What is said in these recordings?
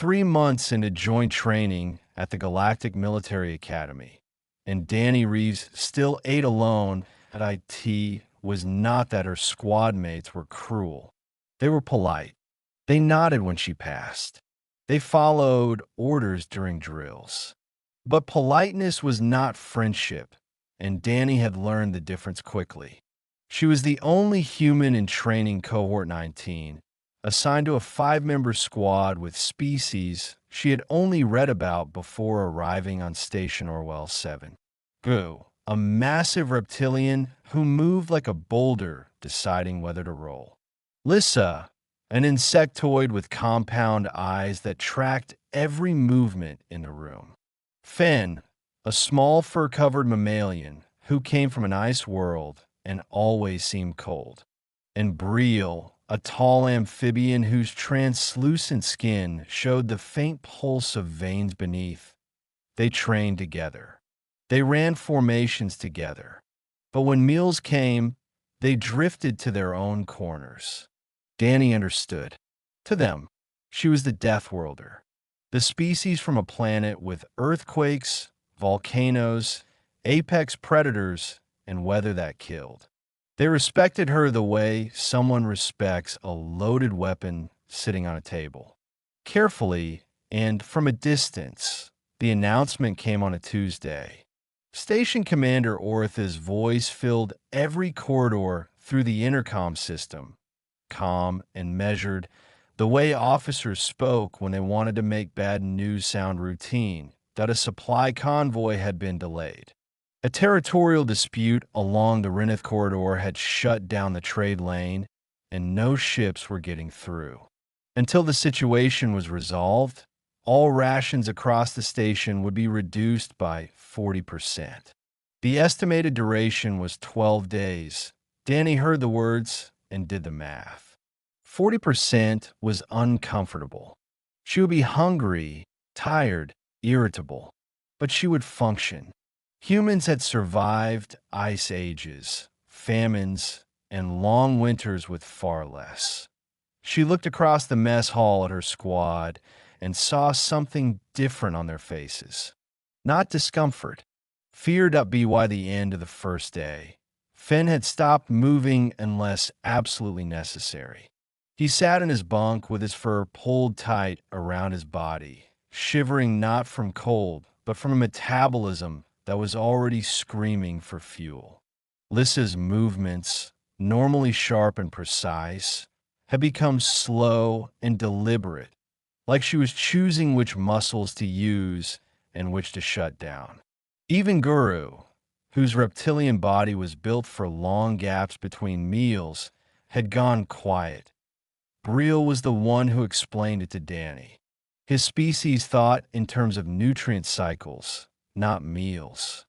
3 months into joint training at the Galactic Military Academy, and Danny Reeves still ate alone at IT was not that her squad mates were cruel. They were polite. They nodded when she passed. They followed orders during drills. But politeness was not friendship, and Danny had learned the difference quickly. She was the only human in training Cohort 19, assigned to a 5-member squad with species she had only read about before arriving on Station Orwell 7. Goo, a massive reptilian who moved like a boulder deciding whether to roll. Lissa, an insectoid with compound eyes that tracked every movement in the room. Fen, a small fur-covered mammalian who came from an ice world and always seemed cold. And Breel, a tall amphibian whose translucent skin showed the faint pulse of veins beneath. They trained together. They ran formations together. But when meals came, they drifted to their own corners. Danny understood. To them, she was the Death Worlder, the species from a planet with earthquakes, volcanoes, apex predators, and weather that killed. They respected her the way someone respects a loaded weapon sitting on a table. Carefully, and from a distance, the announcement came on a Tuesday. Station Commander Ortha's voice filled every corridor through the intercom system, calm and measured, the way officers spoke when they wanted to make bad news sound routine, that a supply convoy had been delayed. A territorial dispute along the Rineth corridor had shut down the trade lane, and no ships were getting through. Until the situation was resolved, all rations across the station would be reduced by 40%. The estimated duration was 12 days. Danny heard the words and did the math. 40% was uncomfortable. She would be hungry, tired, irritable, but she would function. Humans had survived ice ages, famines, and long winters with far less. She looked across the mess hall at her squad and saw something different on their faces. Not discomfort. Feared up by the end of the first day. Finn had stopped moving unless absolutely necessary. He sat in his bunk with his fur pulled tight around his body, shivering not from cold, but from a metabolism that was already screaming for fuel. Lissa's movements, normally sharp and precise, had become slow and deliberate, like she was choosing which muscles to use and which to shut down. Even Guru, whose reptilian body was built for long gaps between meals, had gone quiet. Breel was the one who explained it to Danny. His species thought in terms of nutrient cycles, not meals.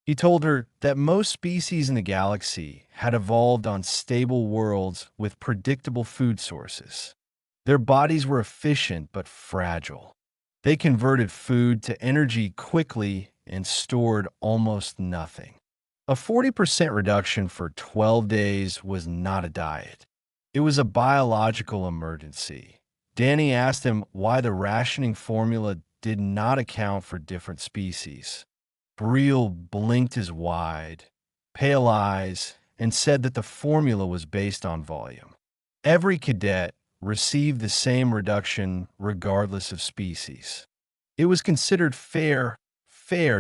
He told her that most species in the galaxy had evolved on stable worlds with predictable food sources. Their bodies were efficient but fragile. They converted food to energy quickly and stored almost nothing. A 40% reduction for 12 days was not a diet. It was a biological emergency. Danny asked him why the rationing formula did not account for different species. Breel blinked his wide, pale eyes and said that the formula was based on volume. Every cadet received the same reduction regardless of species. It was considered fair,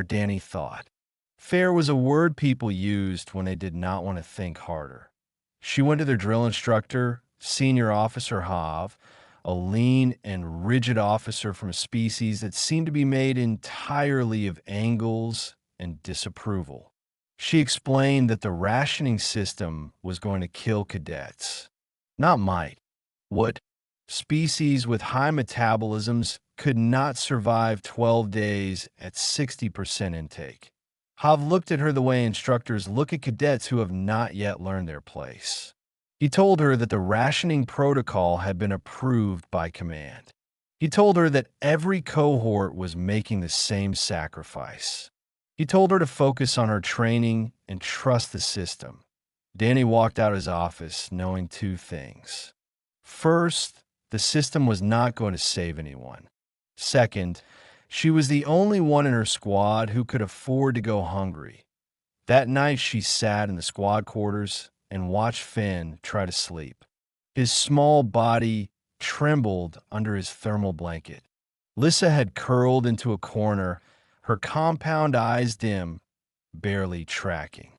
Danny thought. Fair was a word people used when they did not want to think harder. She went to their drill instructor, Senior Officer Hav, a lean and rigid officer from a species that seemed to be made entirely of angles and disapproval. She explained that the rationing system was going to kill cadets. Not might. What? Species with high metabolisms could not survive 12 days at 60% intake. Hav looked at her the way instructors look at cadets who have not yet learned their place. He told her that the rationing protocol had been approved by command. He told her that every cohort was making the same sacrifice. He told her to focus on her training and trust the system. Danny walked out of his office knowing 2 things. First, the system was not going to save anyone. Second, she was the only one in her squad who could afford to go hungry. That night, she sat in the squad quarters and watched Finn try to sleep. His small body trembled under his thermal blanket. Lissa had curled into a corner, her compound eyes dim, barely tracking.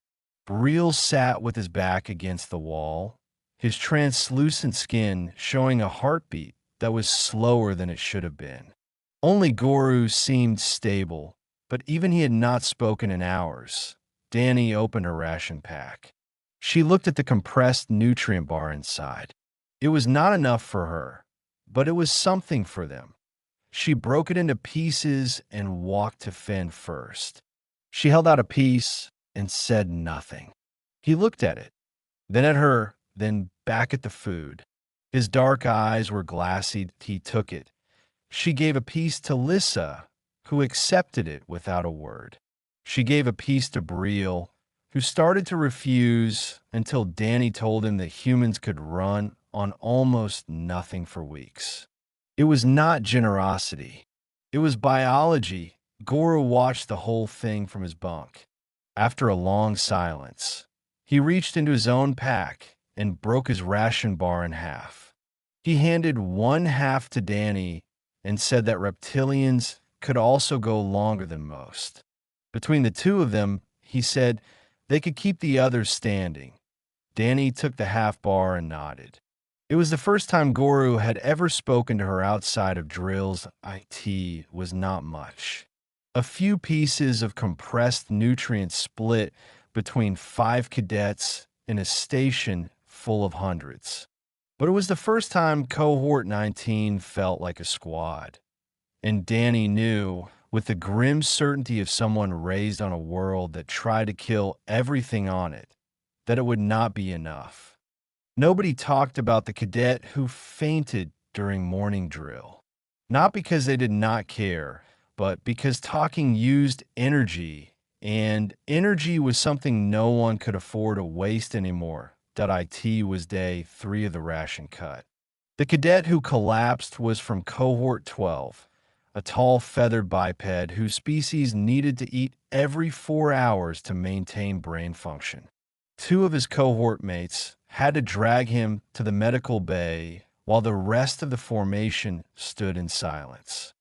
Breel sat with his back against the wall, his translucent skin showing a heartbeat that was slower than it should have been. Only Goru seemed stable, but even he had not spoken in hours. Danny opened her ration pack. She looked at the compressed nutrient bar inside. It was not enough for her, but it was something for them. She broke it into pieces and walked to Finn first. She held out a piece and said nothing. He looked at it, then at her, then back at the food. His dark eyes were glassy. He took it. She gave a piece to Lissa, who accepted it without a word. She gave a piece to Breel, who started to refuse until Danny told him that humans could run on almost nothing for weeks. It was not generosity. It was biology. Goro watched the whole thing from his bunk. After a long silence, he reached into his own pack and broke his ration bar in half. He handed one half to Danny and said that reptilians could also go longer than most. Between the two of them, he said they could keep the others standing. Danny took the half bar and nodded. It was the first time Goro had ever spoken to her outside of drills. It was not much. A few pieces of compressed nutrients split between 5 cadets in a station full of hundreds. But it was the first time Cohort 19 felt like a squad. And Danny knew, with the grim certainty of someone raised on a world that tried to kill everything on it, that it would not be enough. Nobody talked about the cadet who fainted during morning drill. Not because they did not care, but because talking used energy, and energy was something no one could afford to waste anymore. It was day 3 of the ration cut. The cadet who collapsed was from Cohort 12, a tall feathered biped whose species needed to eat every 4 hours to maintain brain function. 2 of his cohort mates had to drag him to the medical bay while the rest of the formation stood in silence.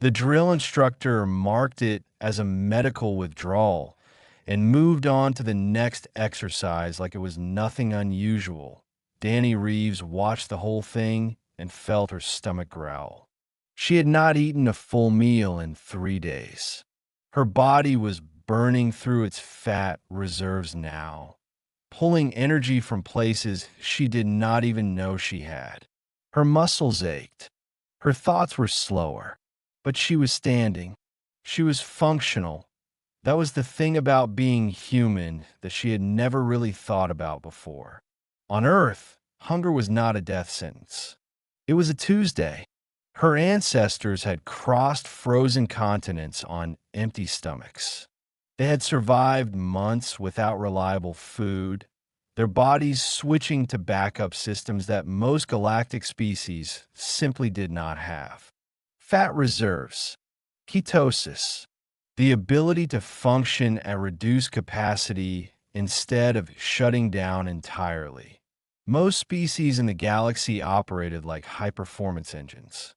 The drill instructor marked it as a medical withdrawal and moved on to the next exercise like it was nothing unusual. Danny Reeves watched the whole thing and felt her stomach growl. She had not eaten a full meal in 3 days. Her body was burning through its fat reserves now, pulling energy from places she did not even know she had. Her muscles ached. Her thoughts were slower, but she was standing. She was functional. That was the thing about being human that she had never really thought about before. On Earth, hunger was not a death sentence. It was a Tuesday. Her ancestors had crossed frozen continents on empty stomachs. They had survived months without reliable food, their bodies switching to backup systems that most galactic species simply did not have. Fat reserves, ketosis, the ability to function at reduced capacity instead of shutting down entirely. Most species in the galaxy operated like high-performance engines.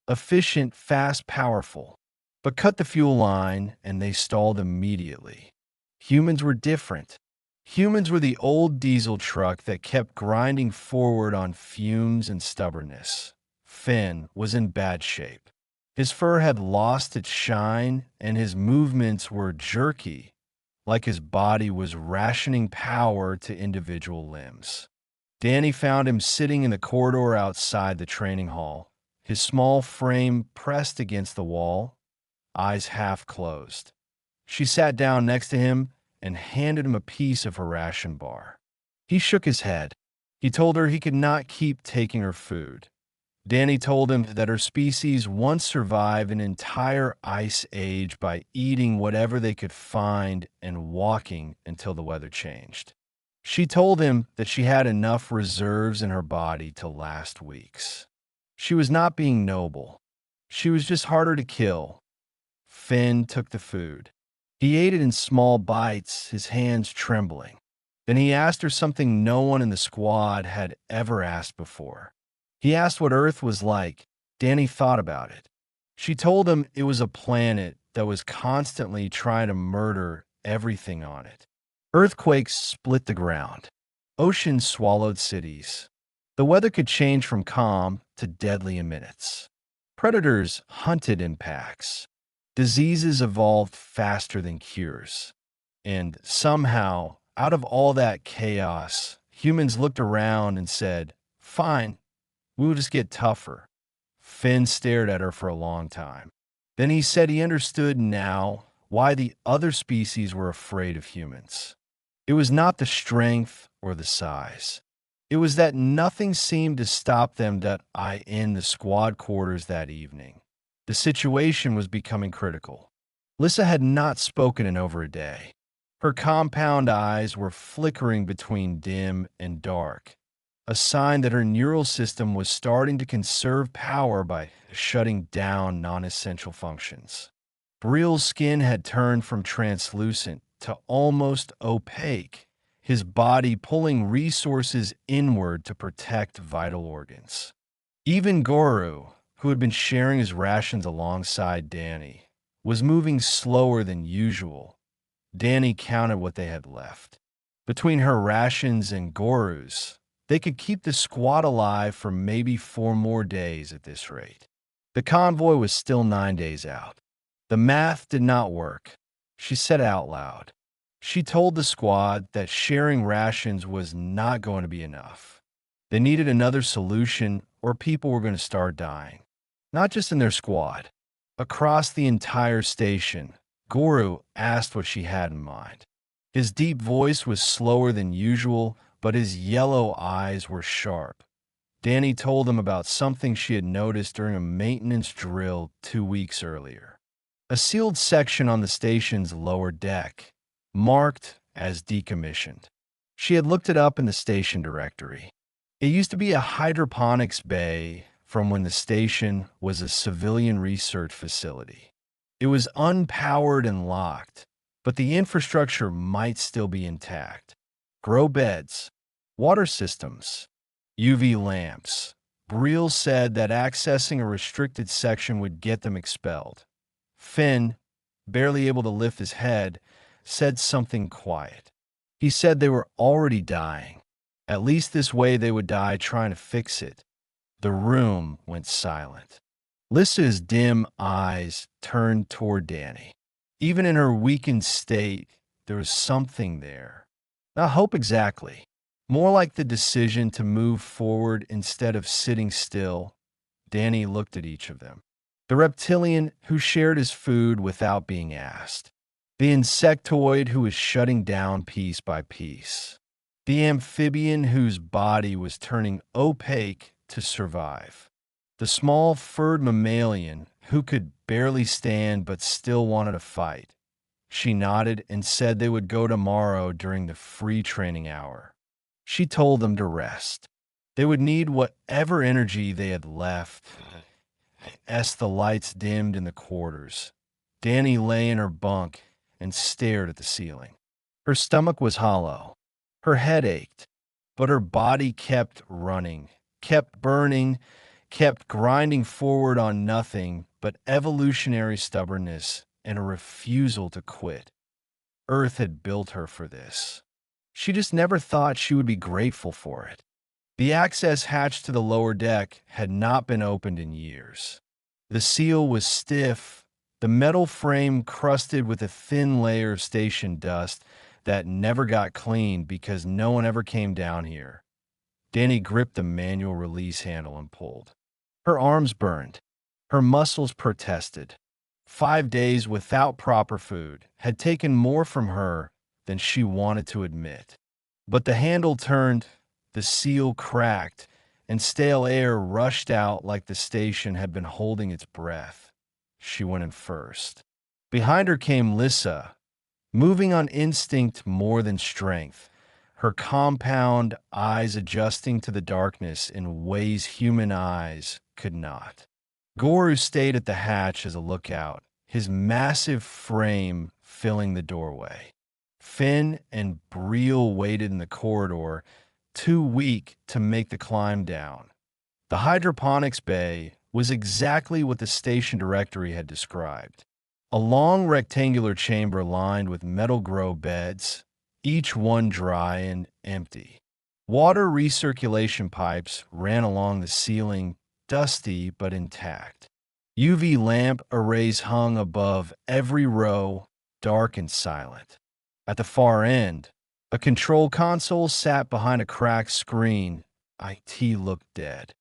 Efficient, fast, powerful, but cut the fuel line and they stalled immediately. Humans were different. Humans were the old diesel truck that kept grinding forward on fumes and stubbornness. Finn was in bad shape. His fur had lost its shine and his movements were jerky, like his body was rationing power to individual limbs. Danny found him sitting in the corridor outside the training hall, his small frame pressed against the wall, eyes half closed. She sat down next to him and handed him a piece of her ration bar. He shook his head. He told her he could not keep taking her food. Danny told him that her species once survived an entire ice age by eating whatever they could find and walking until the weather changed. She told him that she had enough reserves in her body to last weeks. She was not being noble. She was just harder to kill. Finn took the food. He ate it in small bites, his hands trembling. Then he asked her something no one in the squad had ever asked before. He asked what Earth was like. Danny thought about it. She told him it was a planet that was constantly trying to murder everything on it. Earthquakes split the ground. Oceans swallowed cities. The weather could change from calm to deadly in minutes. Predators hunted in packs. Diseases evolved faster than cures. And somehow, out of all that chaos, humans looked around and said, "Fine, we'll just get tougher." Finn stared at her for a long time. Then he said he understood now why the other species were afraid of humans. It was not the strength or the size. It was that nothing seemed to stop them in the squad quarters that evening. The situation was becoming critical. Lissa had not spoken in over a day. Her compound eyes were flickering between dim and dark, a sign that her neural system was starting to conserve power by shutting down non-essential functions. Briel's skin had turned from translucent to almost opaque, his body pulling resources inward to protect vital organs. Even Goru, who had been sharing his rations alongside Danny, was moving slower than usual. Danny counted what they had left. Between her rations and Goru's, they could keep the squad alive for maybe 4 more days at this rate. The convoy was still 9 days out. The math did not work. She said it out loud. She told the squad that sharing rations was not going to be enough. They needed another solution or people were going to start dying. Not just in their squad. Across the entire station, Goru asked what she had in mind. His deep voice was slower than usual, but his yellow eyes were sharp. Danny told him about something she had noticed during a maintenance drill 2 weeks earlier. A sealed section on the station's lower deck, marked as decommissioned. She had looked it up in the station directory. It used to be a hydroponics bay from when the station was a civilian research facility. It was unpowered and locked, but the infrastructure might still be intact. Grow beds, water systems, UV lamps. Briel said that accessing a restricted section would get them expelled. Finn, barely able to lift his head, said something quiet. He said they were already dying. At least this way they would die trying to fix it. The room went silent. Lissa's dim eyes turned toward Danny. Even in her weakened state, there was something there. Not hope exactly. More like the decision to move forward instead of sitting still. Danny looked at each of them. The reptilian who shared his food without being asked. The insectoid who was shutting down piece by piece. The amphibian whose body was turning opaque to survive. The small furred mammalian who could barely stand but still wanted to fight. She nodded and said they would go tomorrow during the free training hour. She told them to rest. They would need whatever energy they had left as the lights dimmed in the quarters. Danny lay in her bunk and stared at the ceiling. Her stomach was hollow. Her head ached, but her body kept running, kept burning, kept grinding forward on nothing but evolutionary stubbornness and a refusal to quit. Earth had built her for this. She just never thought she would be grateful for it. The access hatch to the lower deck had not been opened in years. The seal was stiff, the metal frame crusted with a thin layer of station dust that never got cleaned because no one ever came down here. Danny gripped the manual release handle and pulled. Her arms burned. Her muscles protested. 5 days without proper food had taken more from her than she wanted to admit. But the handle turned, the seal cracked, and stale air rushed out like the station had been holding its breath. She went in first. Behind her came Lissa, moving on instinct more than strength, her compound eyes adjusting to the darkness in ways human eyes could not. Goru stayed at the hatch as a lookout, his massive frame filling the doorway. Finn and Breel waited in the corridor, too weak to make the climb down. The hydroponics bay was exactly what the station directory had described. A long rectangular chamber lined with metal grow beds, each one dry and empty. Water recirculation pipes ran along the ceiling, dusty but intact. UV lamp arrays hung above every row, dark and silent. At the far end, a control console sat behind a cracked screen. IT looked dead.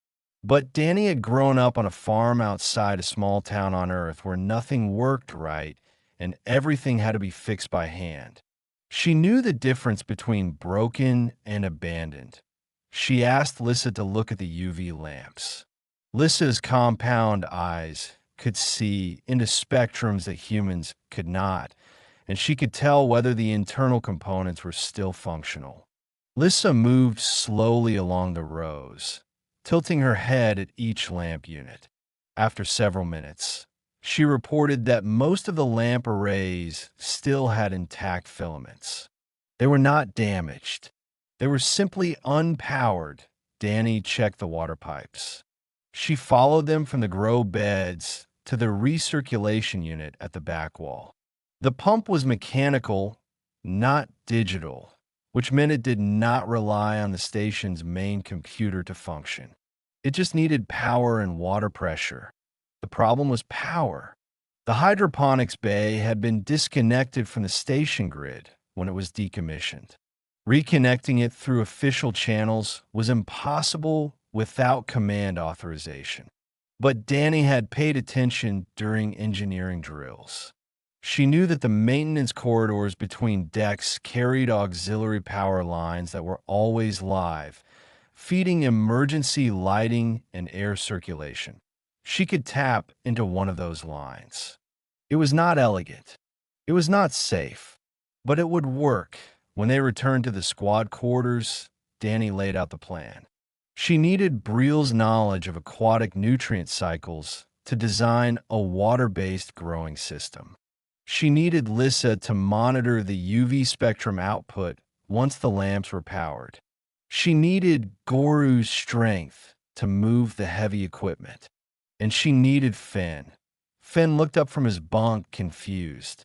But Danny had grown up on a farm outside a small town on Earth where nothing worked right and everything had to be fixed by hand. She knew the difference between broken and abandoned. She asked Lissa to look at the UV lamps. Lissa's compound eyes could see into spectrums that humans could not, and she could tell whether the internal components were still functional. Lissa moved slowly along the rows, tilting her head at each lamp unit. After several minutes, she reported that most of the lamp arrays still had intact filaments. They were not damaged. They were simply unpowered. Danny checked the water pipes. She followed them from the grow beds to the recirculation unit at the back wall. The pump was mechanical, not digital, which meant it did not rely on the station's main computer to function. It just needed power and water pressure. The problem was power. The hydroponics bay had been disconnected from the station grid when it was decommissioned. Reconnecting it through official channels was impossible without command authorization. But Danny had paid attention during engineering drills. She knew that the maintenance corridors between decks carried auxiliary power lines that were always live, feeding emergency lighting and air circulation. She could tap into one of those lines. It was not elegant. It was not safe. But it would work. When they returned to the squad quarters, Danny laid out the plan. She needed Breel's knowledge of aquatic nutrient cycles to design a water-based growing system. She needed Lissa to monitor the UV spectrum output once the lamps were powered. She needed Goru's strength to move the heavy equipment. And she needed Finn. Finn looked up from his bunk, confused.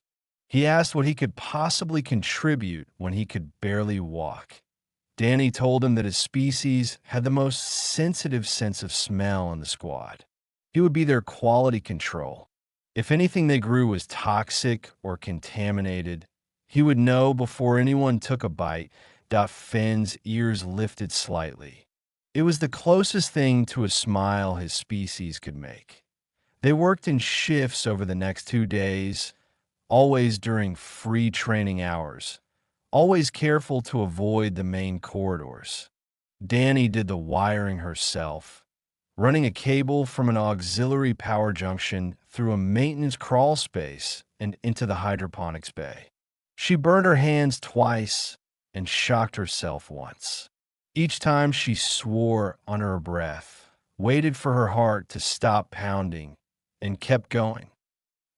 He asked what he could possibly contribute when he could barely walk. Danny told him that his species had the most sensitive sense of smell in the squad. He would be their quality control. If anything they grew was toxic or contaminated, he would know before anyone took a bite. Finn's ears lifted slightly. It was the closest thing to a smile his species could make. They worked in shifts over the next 2 days, always during free training hours, always careful to avoid the main corridors. Danny did the wiring herself, running a cable from an auxiliary power junction through a maintenance crawl space and into the hydroponics bay. She burned her hands twice and shocked herself once. Each time she swore under her breath, waited for her heart to stop pounding, and kept going.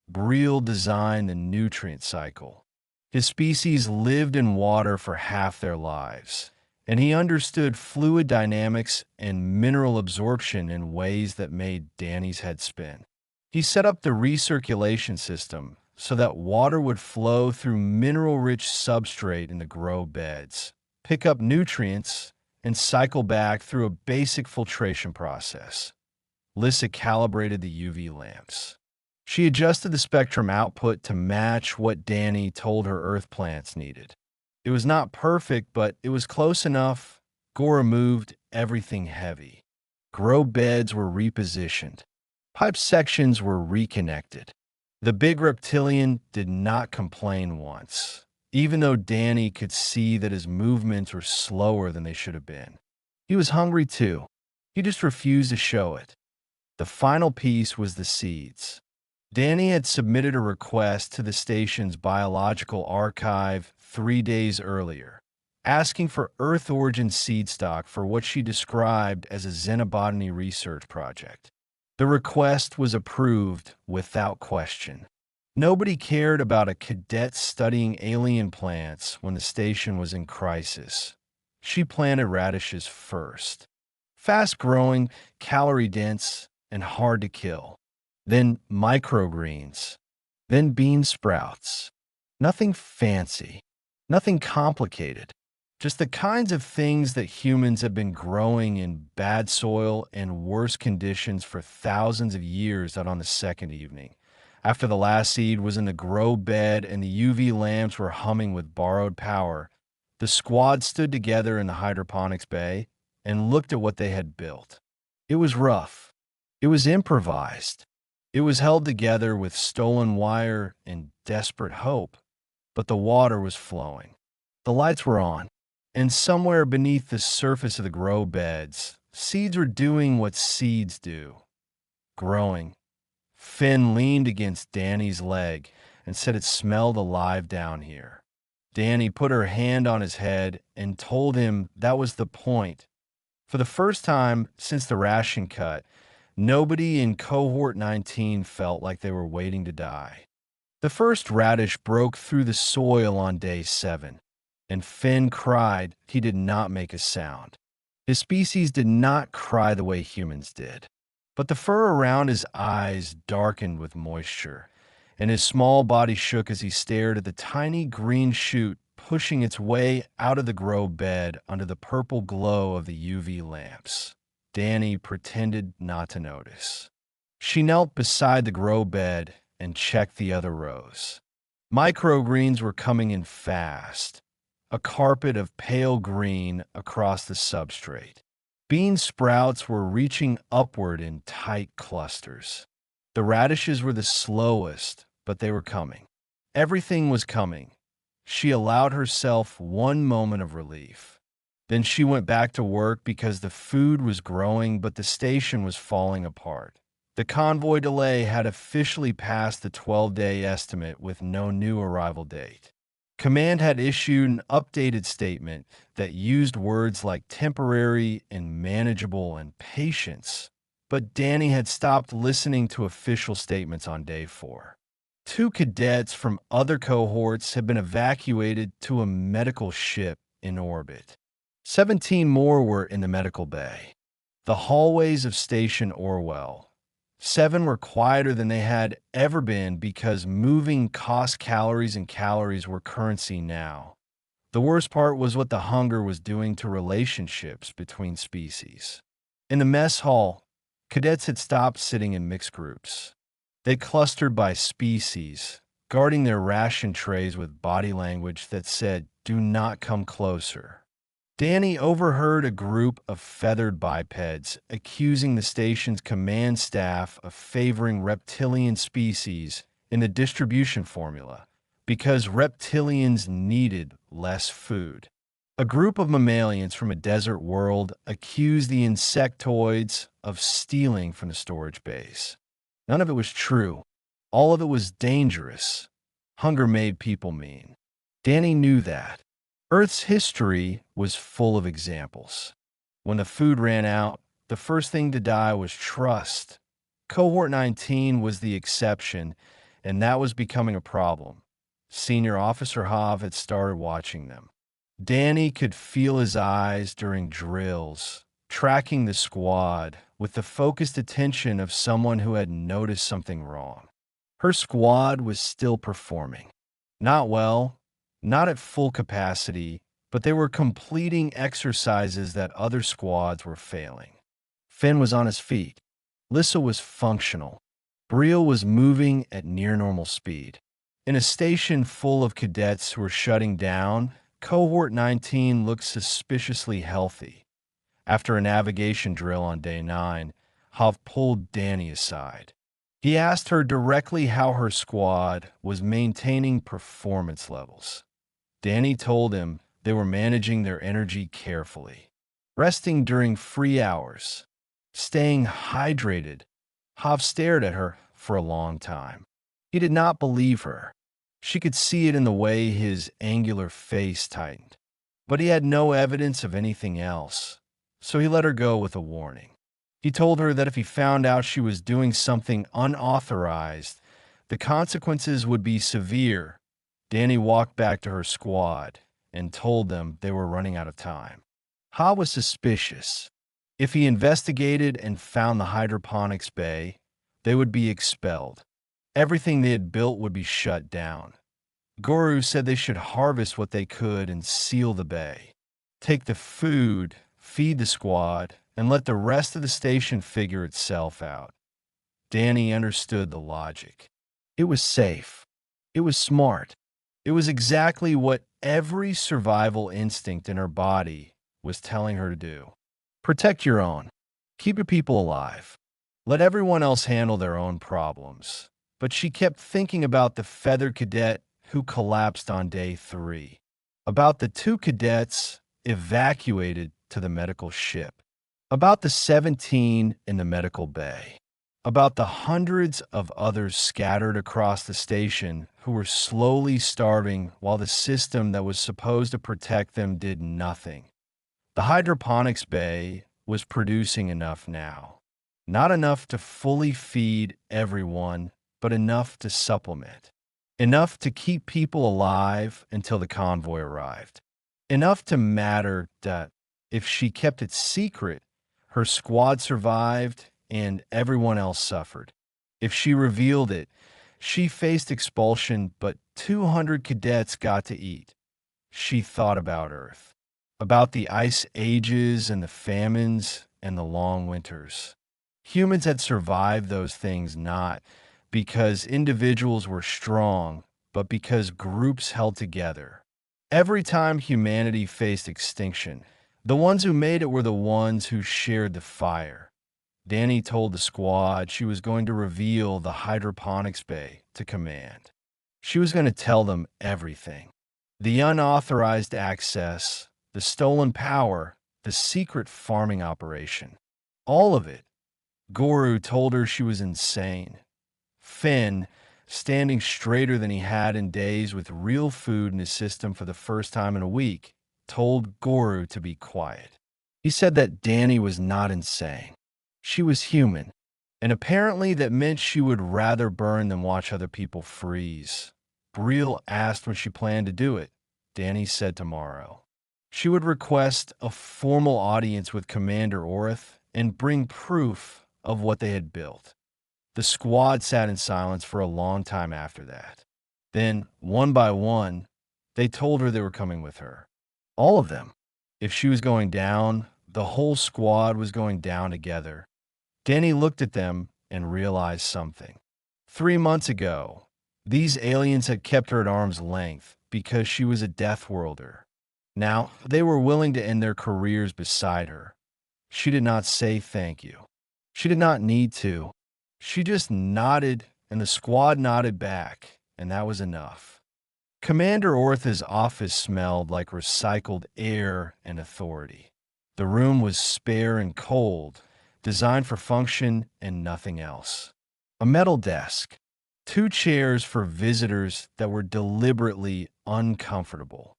Breel designed the nutrient cycle. His species lived in water for half their lives, and he understood fluid dynamics and mineral absorption in ways that made Danny's head spin. He set up the recirculation system so that water would flow through mineral-rich substrate in the grow beds, pick up nutrients, and cycle back through a basic filtration process. Lissa calibrated the UV lamps. She adjusted the spectrum output to match what Danny told her earth plants needed. It was not perfect, but it was close enough. Gora moved everything heavy. Grow beds were repositioned. Pipe sections were reconnected. The big reptilian did not complain once, even though Danny could see that his movements were slower than they should have been. He was hungry too. He just refused to show it. The final piece was the seeds. Danny had submitted a request to the station's biological archive 3 days earlier, asking for Earth origin seed stock for what she described as a xenobotany research project. The request was approved without question. Nobody cared about a cadet studying alien plants when the station was in crisis. She planted radishes first. Fast-growing, calorie-dense, and hard to kill. Then microgreens. Then bean sprouts. Nothing fancy. Nothing complicated. Just the kinds of things that humans have been growing in bad soil and worse conditions for thousands of years out on the second evening. After the last seed was in the grow bed and the UV lamps were humming with borrowed power, the squad stood together in the hydroponics bay and looked at what they had built. It was rough. It was improvised. It was held together with stolen wire and desperate hope. But the water was flowing. The lights were on. And somewhere beneath the surface of the grow beds, seeds were doing what seeds do. Growing. Finn leaned against Danny's leg and said it smelled alive down here. Danny put her hand on his head and told him that was the point. For the first time since the ration cut, nobody in Cohort 19 felt like they were waiting to die. The first radish broke through the soil on day 7, and Finn cried he did not make a sound. His species did not cry the way humans did, but the fur around his eyes darkened with moisture, and his small body shook as he stared at the tiny green shoot pushing its way out of the grow bed under the purple glow of the UV lamps. Danny pretended not to notice. She knelt beside the grow bed and checked the other rows. Microgreens were coming in fast, a carpet of pale green across the substrate. Bean sprouts were reaching upward in tight clusters. The radishes were the slowest, but they were coming. Everything was coming. She allowed herself one moment of relief. Then she went back to work because the food was growing, but the station was falling apart. The convoy delay had officially passed the 12-day estimate with no new arrival date. Command had issued an updated statement that used words like temporary and manageable and patience, but Danny had stopped listening to official statements on day 4. 2 cadets from other cohorts had been evacuated to a medical ship in orbit. 17 more were in the medical bay. The hallways of Station Orwell. 7 were quieter than they had ever been because moving cost calories and calories were currency now. The worst part was what the hunger was doing to relationships between species. In the mess hall, cadets had stopped sitting in mixed groups. They clustered by species, guarding their ration trays with body language that said, "Do not come closer." Danny overheard a group of feathered bipeds accusing the station's command staff of favoring reptilian species in the distribution formula because reptilians needed less food. A group of mammalians from a desert world accused the insectoids of stealing from the storage base. None of it was true. All of it was dangerous. Hunger made people mean. Danny knew that. Earth's history was full of examples. When the food ran out, the first thing to die was trust. Cohort 19 was the exception, and that was becoming a problem. Senior Officer Hav had started watching them. Danny could feel his eyes during drills, tracking the squad with the focused attention of someone who had noticed something wrong. Her squad was still performing. Not well, not at full capacity, but they were completing exercises that other squads were failing. Finn was on his feet. Lissa was functional. Brielle was moving at near normal speed. In a station full of cadets who were shutting down, Cohort 19 looked suspiciously healthy. After a navigation drill on day 9, Hav pulled Danny aside. He asked her directly how her squad was maintaining performance levels. Danny told him they were managing their energy carefully, resting during free hours, staying hydrated. Hav stared at her for a long time. He did not believe her. She could see it in the way his angular face tightened. But he had no evidence of anything else, so he let her go with a warning. He told her that if he found out she was doing something unauthorized, the consequences would be severe. Danny walked back to her squad and told them they were running out of time. Ha was suspicious. If he investigated and found the hydroponics bay, they would be expelled. Everything they had built would be shut down. Guru said they should harvest what they could and seal the bay. Take the food, feed the squad, and let the rest of the station figure itself out. Danny understood the logic. It was safe. It was smart. It was exactly what every survival instinct in her body was telling her to do. Protect your own. Keep your people alive. Let everyone else handle their own problems. But she kept thinking about the feathered cadet who collapsed on day 3, about the 2 cadets evacuated to the medical ship, about the 17 in the medical bay, about the hundreds of others scattered across the station who were slowly starving while the system that was supposed to protect them did nothing. The hydroponics bay was producing enough now. Not enough to fully feed everyone, but enough to supplement. Enough to keep people alive until the convoy arrived. Enough to matter that if she kept it secret, her squad survived and everyone else suffered. If she revealed it, she faced expulsion, but 200 cadets got to eat. She thought about Earth, about the ice ages and the famines and the long winters. Humans had survived those things not because individuals were strong, but because groups held together. Every time humanity faced extinction, the ones who made it were the ones who shared the fire. Danny told the squad she was going to reveal the hydroponics bay to command. She was going to tell them everything. The unauthorized access, the stolen power, the secret farming operation. All of it. Guru told her she was insane. Finn, standing straighter than he had in days with real food in his system for the first time in a week, told Guru to be quiet. He said that Danny was not insane. She was human, and apparently that meant she would rather burn than watch other people freeze. Breel asked when she planned to do it. Danny said tomorrow. She would request a formal audience with Commander Orth and bring proof of what they had built. The squad sat in silence for a long time after that. Then, one by one, they told her they were coming with her. All of them. If she was going down, the whole squad was going down together. Danny looked at them and realized something. 3 months ago, these aliens had kept her at arm's length because she was a Death Worlder. Now, they were willing to end their careers beside her. She did not say thank you. She did not need to. She just nodded, and the squad nodded back, and that was enough. Commander Ortha's office smelled like recycled air and authority. The room was spare and cold, designed for function and nothing else. A metal desk, 2 chairs for visitors that were deliberately uncomfortable.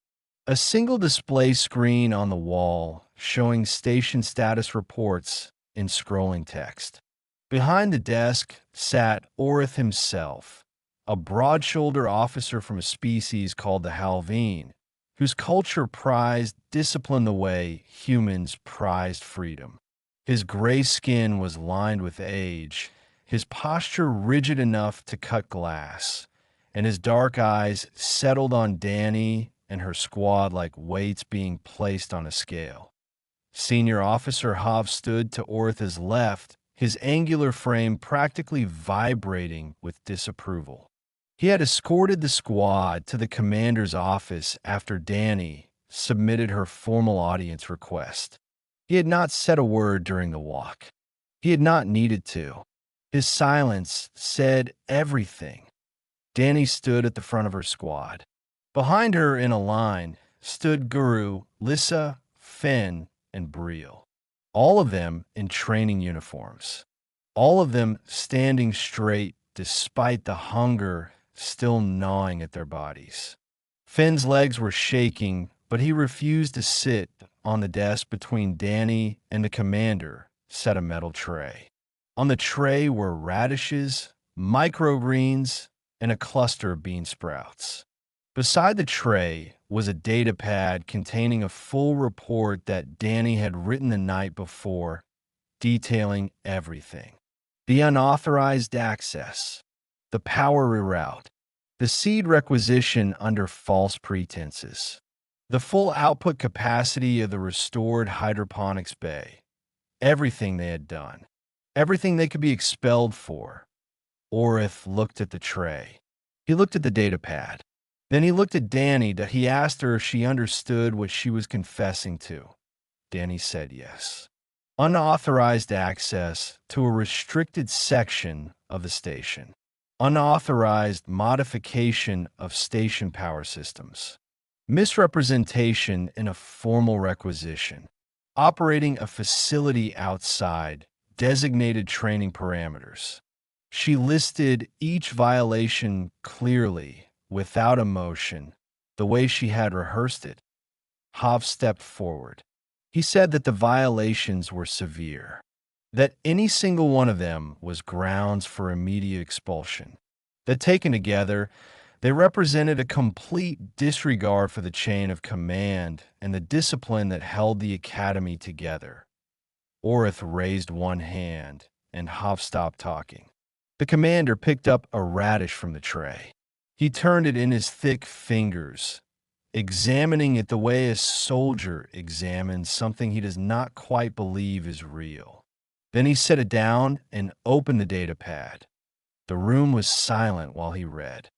A single display screen on the wall showing station status reports in scrolling text. Behind the desk sat Orth himself, a broad-shouldered officer from a species called the Halvine, whose culture prized discipline the way humans prized freedom. His gray skin was lined with age, his posture rigid enough to cut glass, and his dark eyes settled on Danny and her squad like weights being placed on a scale. Senior Officer Hav stood to Ortha's left, his angular frame practically vibrating with disapproval. He had escorted the squad to the commander's office after Danny submitted her formal audience request. He had not said a word during the walk. He had not needed to. His silence said everything. Danny stood at the front of her squad. Behind her in a line stood Guru, Lissa, Finn, and Breel. All of them in training uniforms. All of them standing straight despite the hunger still gnawing at their bodies. Finn's legs were shaking, but he refused to sit on the desk between Danny and the commander set a metal tray. On the tray were radishes, microgreens, and a cluster of bean sprouts. Beside the tray was a data pad containing a full report that Danny had written the night before, detailing everything. The unauthorized access, the power reroute, the seed requisition under false pretenses, the full output capacity of the restored hydroponics bay, everything they had done, everything they could be expelled for. Orith looked at the tray. He looked at the data pad. Then he looked at Danny. He asked her if she understood what she was confessing to. Danny said yes. Unauthorized access to a restricted section of the station. Unauthorized modification of station power systems. Misrepresentation in a formal requisition. Operating a facility outside designated training parameters. She listed each violation clearly, without emotion, the way she had rehearsed it. Hav stepped forward. He said that the violations were severe, that any single one of them was grounds for immediate expulsion, that taken together, they represented a complete disregard for the chain of command and the discipline that held the academy together. Orith raised one hand, and Hav stopped talking. The commander picked up a radish from the tray. He turned it in his thick fingers, examining it the way a soldier examines something he does not quite believe is real. Then he set it down and opened the data pad. The room was silent while he read.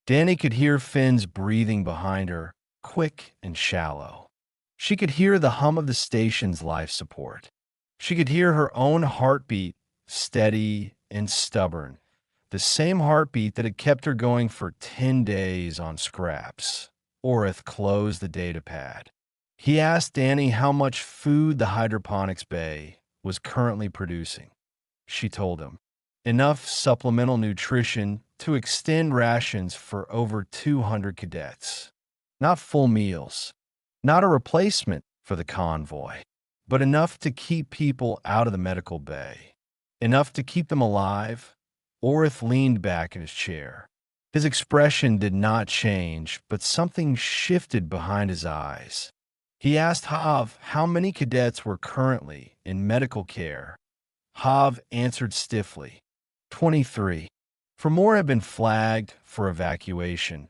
Danny could hear Finn's breathing behind her, quick and shallow. She could hear the hum of the station's life support. She could hear her own heartbeat, steady and stubborn, the same heartbeat that had kept her going for 10 days on scraps. Orith closed the data pad. He asked Danny how much food the hydroponics bay was currently producing. She told him. Enough supplemental nutrition to extend rations for over 200 cadets. Not full meals. Not a replacement for the convoy, but enough to keep people out of the medical bay. Enough to keep them alive. Orith leaned back in his chair. His expression did not change, but something shifted behind his eyes. He asked Hav how many cadets were currently in medical care. Hav answered stiffly, 23. For more had been flagged for evacuation.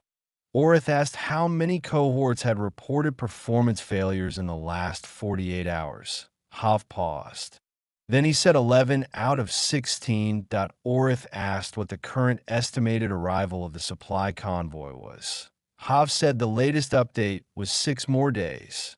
Orith asked how many cohorts had reported performance failures in the last 48 hours. Hav paused. Then he said 11 out of 16. Orith asked what the current estimated arrival of the supply convoy was. Hav said the latest update was 6 more days.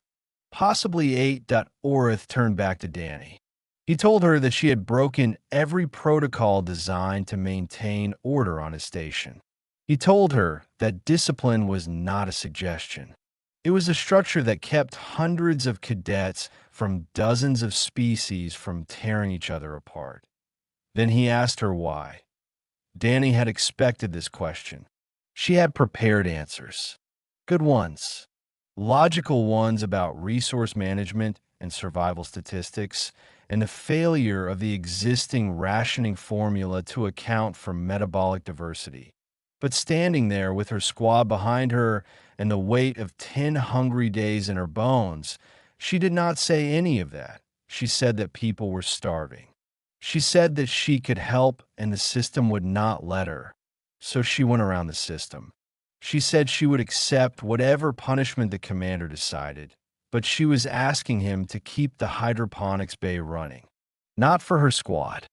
Possibly 8. Orith turned back to Danny. He told her that she had broken every protocol designed to maintain order on his station. He told her that discipline was not a suggestion. It was a structure that kept hundreds of cadets from dozens of species from tearing each other apart. Then he asked her why. Danny had expected this question. She had prepared answers. Good ones. Logical ones about resource management and survival statistics, and the failure of the existing rationing formula to account for metabolic diversity. But standing there with her squad behind her and the weight of 10 hungry days in her bones, she did not say any of that. She said that people were starving. She said that she could help and the system would not let her. So she went around the system. She said she would accept whatever punishment the commander decided, but she was asking him to keep the hydroponics bay running. Not for her squad.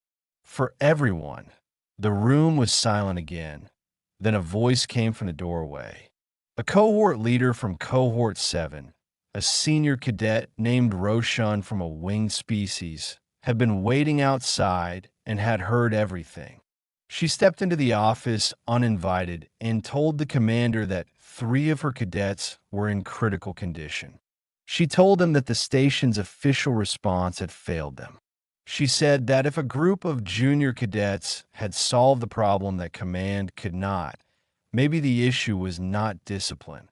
For everyone. The room was silent again. Then a voice came from the doorway. A cohort leader from Cohort 7, a senior cadet named Roshan from a winged species, had been waiting outside and had heard everything. She stepped into the office uninvited and told the commander that 3 of her cadets were in critical condition. She told him that the station's official response had failed them. She said that if a group of junior cadets had solved the problem that command could not, maybe the issue was not discipline.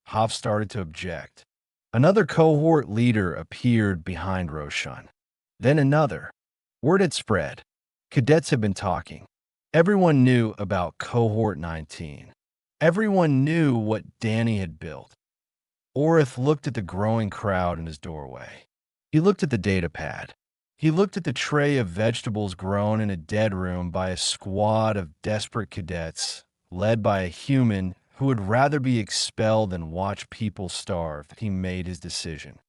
Hav started to object. Another cohort leader appeared behind Roshan. Then another. Word had spread. Cadets had been talking. Everyone knew about Cohort 19. Everyone knew what Danny had built. Orith looked at the growing crowd in his doorway. He looked at the data pad. He looked at the tray of vegetables grown in a dead room by a squad of desperate cadets, led by a human who would rather be expelled than watch people starve. He made his decision.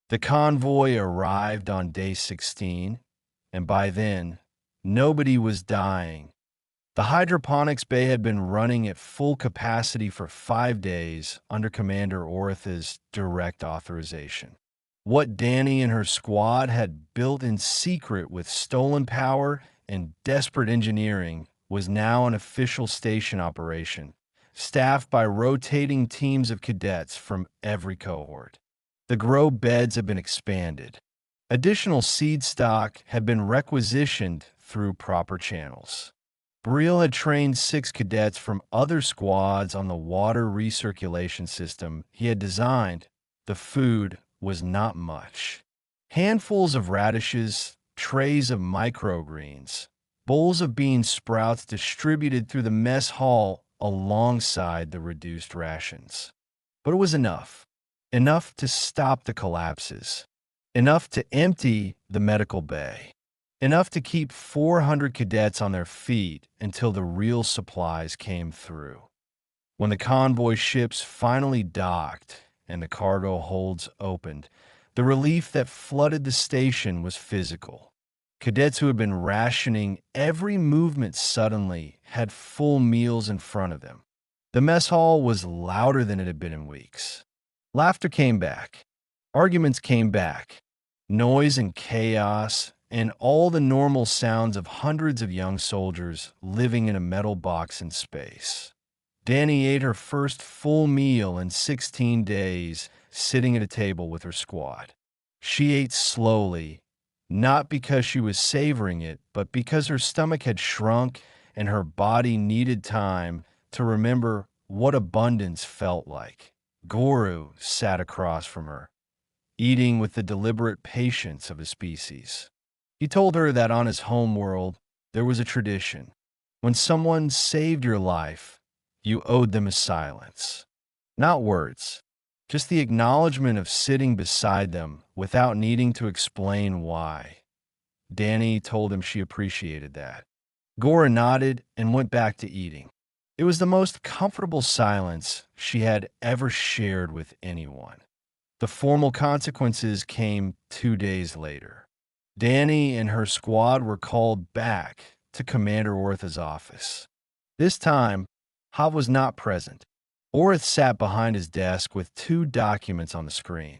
The convoy arrived on day 16, and by then, nobody was dying. The hydroponics bay had been running at full capacity for 5 days under Commander Orith's direct authorization. What Danny and her squad had built in secret with stolen power and desperate engineering was now an official station operation, staffed by rotating teams of cadets from every cohort. The grow beds had been expanded. Additional seed stock had been requisitioned through proper channels. Briel had trained 6 cadets from other squads on the water recirculation system he had designed. The food was not much. Handfuls of radishes, trays of microgreens, bowls of bean sprouts distributed through the mess hall alongside the reduced rations. But it was enough. Enough to stop the collapses. Enough to empty the medical bay. Enough to keep 400 cadets on their feet until the real supplies came through. When the convoy ships finally docked and the cargo holds opened, the relief that flooded the station was physical. Cadets who had been rationing every movement suddenly had full meals in front of them. The mess hall was louder than it had been in weeks. Laughter came back. Arguments came back. Noise and chaos and all the normal sounds of hundreds of young soldiers living in a metal box in space. Danny ate her first full meal in 16 days, sitting at a table with her squad. She ate slowly, not because she was savoring it, but because her stomach had shrunk and her body needed time to remember what abundance felt like. Guru sat across from her, eating with the deliberate patience of a species. He told her that on his homeworld, there was a tradition. When someone saved your life, you owed them a silence. Not words, just the acknowledgement of sitting beside them without needing to explain why. Danny told him she appreciated that. Gora nodded and went back to eating. It was the most comfortable silence she had ever shared with anyone. The formal consequences came 2 days later. Danny and her squad were called back to Commander Ortha's office. This time, Hav was not present. Orth sat behind his desk with 2 documents on the screen.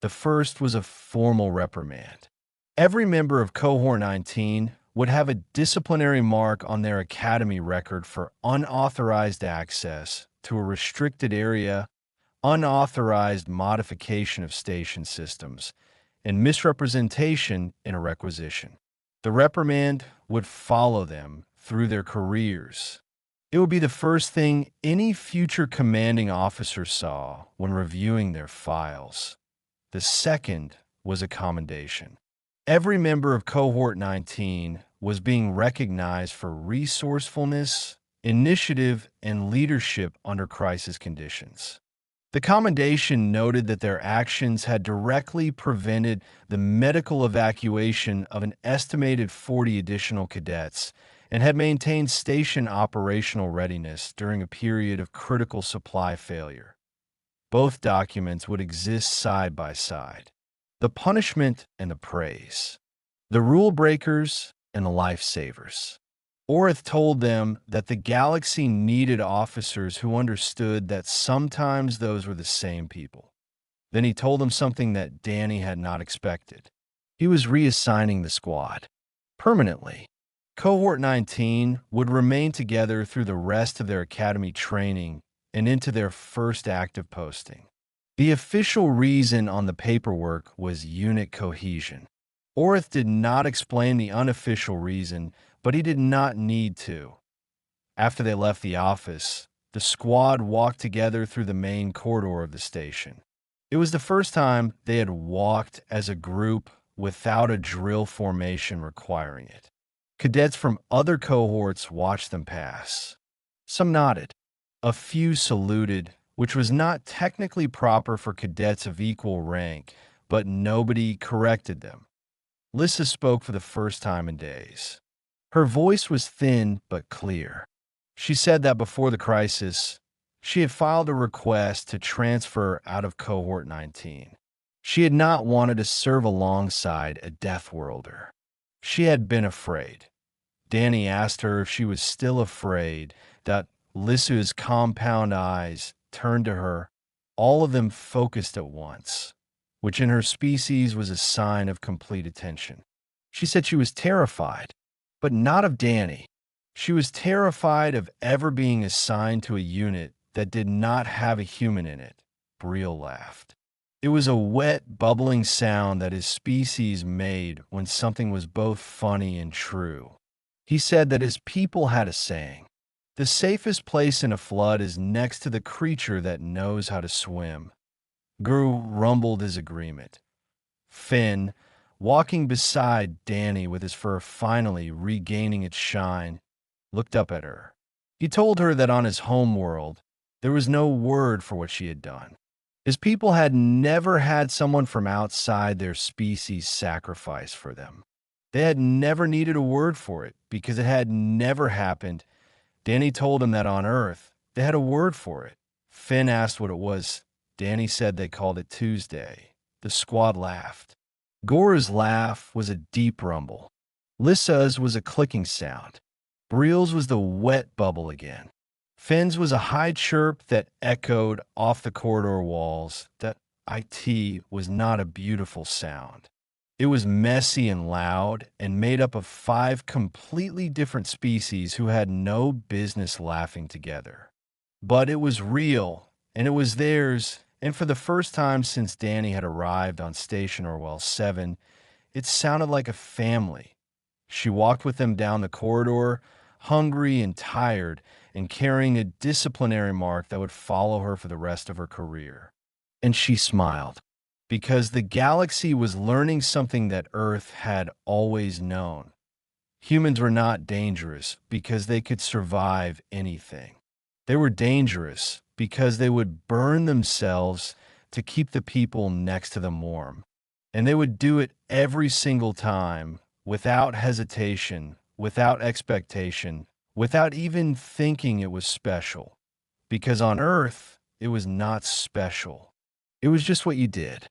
The first was a formal reprimand. Every member of Cohort 19 would have a disciplinary mark on their academy record for unauthorized access to a restricted area, unauthorized modification of station systems, and misrepresentation in a requisition. The reprimand would follow them through their careers. It would be the first thing any future commanding officer saw when reviewing their files. The second was a commendation. Every member of Cohort 19 was being recognized for resourcefulness, initiative, and leadership under crisis conditions. The commendation noted that their actions had directly prevented the medical evacuation of an estimated 40 additional cadets and had maintained station operational readiness during a period of critical supply failure. Both documents would exist side by side. The punishment and the praise. The rule breakers and the lifesavers. Orith told them that the galaxy needed officers who understood that sometimes those were the same people. Then he told them something that Danny had not expected. He was reassigning the squad. Permanently. Cohort 19 would remain together through the rest of their academy training and into their first active posting. The official reason on the paperwork was unit cohesion. Orith did not explain the unofficial reason, but he did not need to. After they left the office, the squad walked together through the main corridor of the station. It was the first time they had walked as a group without a drill formation requiring it. Cadets from other cohorts watched them pass. Some nodded. A few saluted, which was not technically proper for cadets of equal rank, but nobody corrected them. Lissa spoke for the first time in days. Her voice was thin but clear. She said that before the crisis, she had filed a request to transfer out of Cohort 19. She had not wanted to serve alongside a Death Worlder. She had been afraid. Danny asked her if she was still afraid. That Lissa's compound eyes turned to her, all of them focused at once, which in her species was a sign of complete attention. She said she was terrified, but not of Danny. She was terrified of ever being assigned to a unit that did not have a human in it. Briel laughed. It was a wet, bubbling sound that his species made when something was both funny and true. He said that his people had a saying: the safest place in a flood is next to the creature that knows how to swim. Guru rumbled his agreement. Finn, walking beside Danny with his fur finally regaining its shine, looked up at her. He told her that on his home world, there was no word for what she had done. His people had never had someone from outside their species sacrifice for them. They had never needed a word for it because it had never happened. Danny told him that on Earth, they had a word for it. Finn asked what it was. Danny said they called it Tuesday. The squad laughed. Gora's laugh was a deep rumble. Lissa's was a clicking sound. Briel's was the wet bubble again. Finn's was a high chirp that echoed off the corridor walls. That IT was not a beautiful sound. It was messy and loud and made up of 5 completely different species who had no business laughing together. But it was real, and it was theirs, and for the first time since Danny had arrived on Station Orwell 7, it sounded like a family. She walked with them down the corridor, hungry and tired, and carrying a disciplinary mark that would follow her for the rest of her career. And she smiled, because the galaxy was learning something that Earth had always known. Humans were not dangerous because they could survive anything. They were dangerous because they would burn themselves to keep the people next to them warm. And they would do it every single time, without hesitation, without expectation, without even thinking it was special. Because on Earth, it was not special. It was just what you did.